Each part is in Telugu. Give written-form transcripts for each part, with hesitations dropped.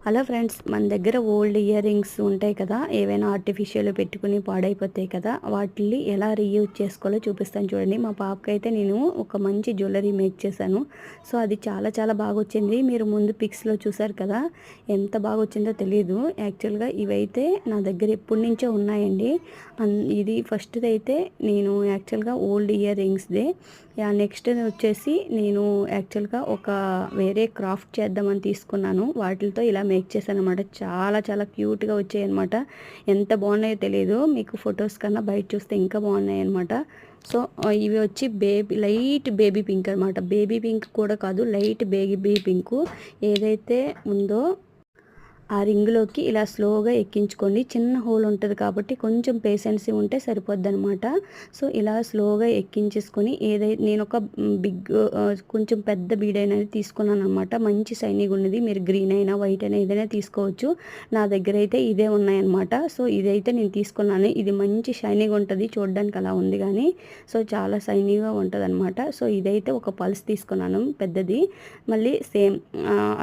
హలో ఫ్రెండ్స్, మన దగ్గర ఓల్డ్ ఇయర్ రింగ్స్ ఉంటాయి కదా, ఏవైనా ఆర్టిఫిషియల్ పెట్టుకుని పాడైపోతాయి కదా, వాటిని ఎలా రీయూజ్ చేసుకోవాలో చూపిస్తాను చూడండి. మా పాపకైతే నేను ఒక మంచి జ్యువెలరీ మేక్ చేశాను. సో అది చాలా చాలా బాగా వచ్చింది. మీరు ముందు పిక్స్లో చూసారు కదా, ఎంత బాగా వచ్చిందో తెలియదు. యాక్చువల్గా ఇవైతే నా దగ్గర ఎప్పటి నుంచో ఉన్నాయండి. ఇది ఫస్ట్ది అయితే నేను యాక్చువల్గా ఓల్డ్ ఇయర్ రింగ్స్దే. నెక్స్ట్ వచ్చేసి నేను యాక్చువల్గా ఒక వేరే క్రాఫ్ట్ చేద్దామని తీసుకున్నాను. వాటితో ఇలా మేక్ చేశాను అనమాట. చాలా చాలా క్యూట్గా వచ్చాయి అనమాట. ఎంత బాగున్నాయో తెలియదు, మీకు ఫొటోస్ కన్నా బయట చూస్తే ఇంకా బాగున్నాయి అనమాట. సో ఇవి వచ్చి లైట్ బేబీ పింక్ అనమాట. బేబీ పింక్ కూడా కాదు, లైట్ బేబీ పింక్ ఏదైతే ఉందో ఆ రింగ్లోకి ఇలా స్లోగా ఎక్కించుకోండి. చిన్న హోల్ ఉంటుంది కాబట్టి కొంచెం పేషెన్సీ ఉంటే సరిపోద్ది అనమాట. సో ఇలా స్లోగా ఎక్కించేసుకొని నేను ఒక కొంచెం పెద్ద బీడ్ అనేది తీసుకున్నాను అనమాట. మంచి షైనింగ్ ఉన్నది. మీరు గ్రీన్ అయినా వైట్ అయినా ఏదైనా తీసుకోవచ్చు. నా దగ్గర అయితే ఇదే ఉన్నాయన్నమాట. సో ఇదైతే నేను తీసుకున్నాను. ఇది మంచి షైనింగ్ ఉంటుంది, చూడడానికి అలా ఉంది కానీ సో చాలా షైనీగా ఉంటుంది అనమాట. సో ఇదైతే ఒక పల్స్ తీసుకున్నాను పెద్దది. మళ్ళీ సేమ్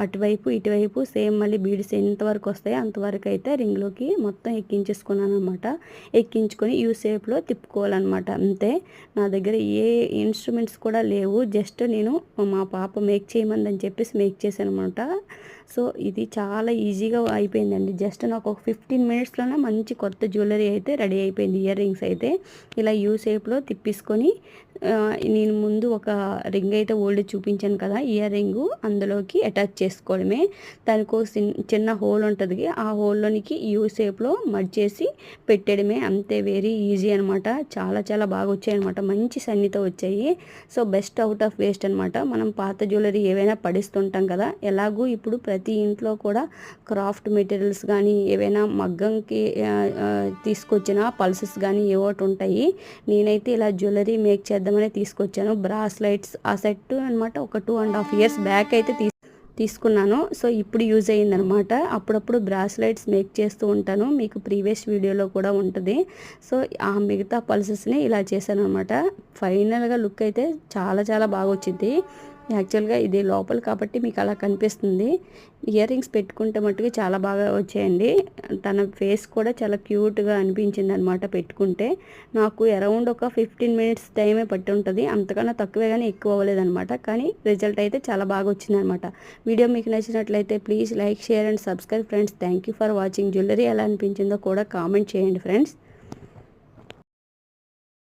అటువైపు ఇటువైపు సేమ్ మళ్ళీ బీడ్స్ ఎంతవరకు వస్తాయో అంతవరకు అయితే రింగ్లోకి మొత్తం ఎక్కించేసుకున్నాను అనమాట. ఎక్కించుకొని యూ షేప్లో తిప్పుకోవాలన్నమాట. అంతే. నా దగ్గర ఏ ఇన్స్ట్రుమెంట్స్ కూడా లేవు. జస్ట్ నేను మా పాప మేక్ చేయమందని చెప్పేసి మేక్ చేశాను అనమాట. సో ఇది చాలా ఈజీగా అయిపోయిందండి. జస్ట్ నాకు ఒక 15 మినిట్స్లోనే మంచి కొత్త జ్యువెలరీ అయితే రెడీ అయిపోయింది. ఇయర్ రింగ్స్ అయితే ఇలా యూ షేప్లో తిప్పేసుకొని నేను ముందు ఒక రింగ్ అయితే ఓల్డ్ చూపించాను కదా, ఇయర్ రింగు అందులోకి అటాచ్ చేసుకోవడమే. దానికి చిన్న హోల్ ఉంటుంది, ఆ హోల్లోనికి యూ షేప్లో మడ్ చేసి పెట్టడమే. అంతే, వెరీ ఈజీ అనమాట. చాలా చాలా బాగా వచ్చాయి అనమాట. మంచి సన్నితో వచ్చాయి. So best out of waste అనమాట. మనం పాత జ్యువెలరీ ఏవైనా పడిస్తుంటాం కదా, ఎలాగూ ఇప్పుడు ప్రతి ఇంట్లో కూడా క్రాఫ్ట్ మెటీరియల్స్ కానీ ఏవైనా మగ్గంకి తీసుకొచ్చిన పల్సెస్ కానీ ఏవోటి ఉంటాయి. నేనైతే ఇలా జ్యువెలరీ మేక్ చేద్దామని తీసుకొచ్చాను. బ్రాస్లైట్స్ ఆ సెట్ అనమాట. ఒక 2.5 years బ్యాక్ అయితే తీసుకున్నాను. సో ఇప్పుడు యూజ్ అయ్యిందనమాట. అప్పుడప్పుడు బ్రాస్లైట్స్ మేక్ చేస్తూ ఉంటాను, మీకు ప్రీవియస్ వీడియోలో కూడా ఉంటుంది. సో ఆ మిగతా పల్సెస్ని ఇలా చేశాను అనమాట. ఫైనల్గా లుక్ అయితే చాలా చాలా బాగా వచ్చింది. యాక్చువల్గా ఇది లోపల కాబట్టి మీకు అలా కనిపిస్తుంది. ఇయర్ రింగ్స్ పెట్టుకుంటే మట్టుకు చాలా బాగా వచ్చాయండి. తన ఫేస్ కూడా చాలా క్యూట్గా అనిపించింది అనమాట పెట్టుకుంటే. నాకు అరౌండ్ ఒక 15 minutes టైమే పట్టి ఉంటుంది, అంతకన్నా తక్కువే కానీ ఎక్కువ అవ్వలేదన్నమాట. కానీ రిజల్ట్ అయితే చాలా బాగా వచ్చిందనమాట. వీడియో మీకు నచ్చినట్లయితే please like, share and subscribe friends. Thank you for watching. Jewellery ఎలా అనిపించిందో కూడా కామెంట్ చేయండి ఫ్రెండ్స్.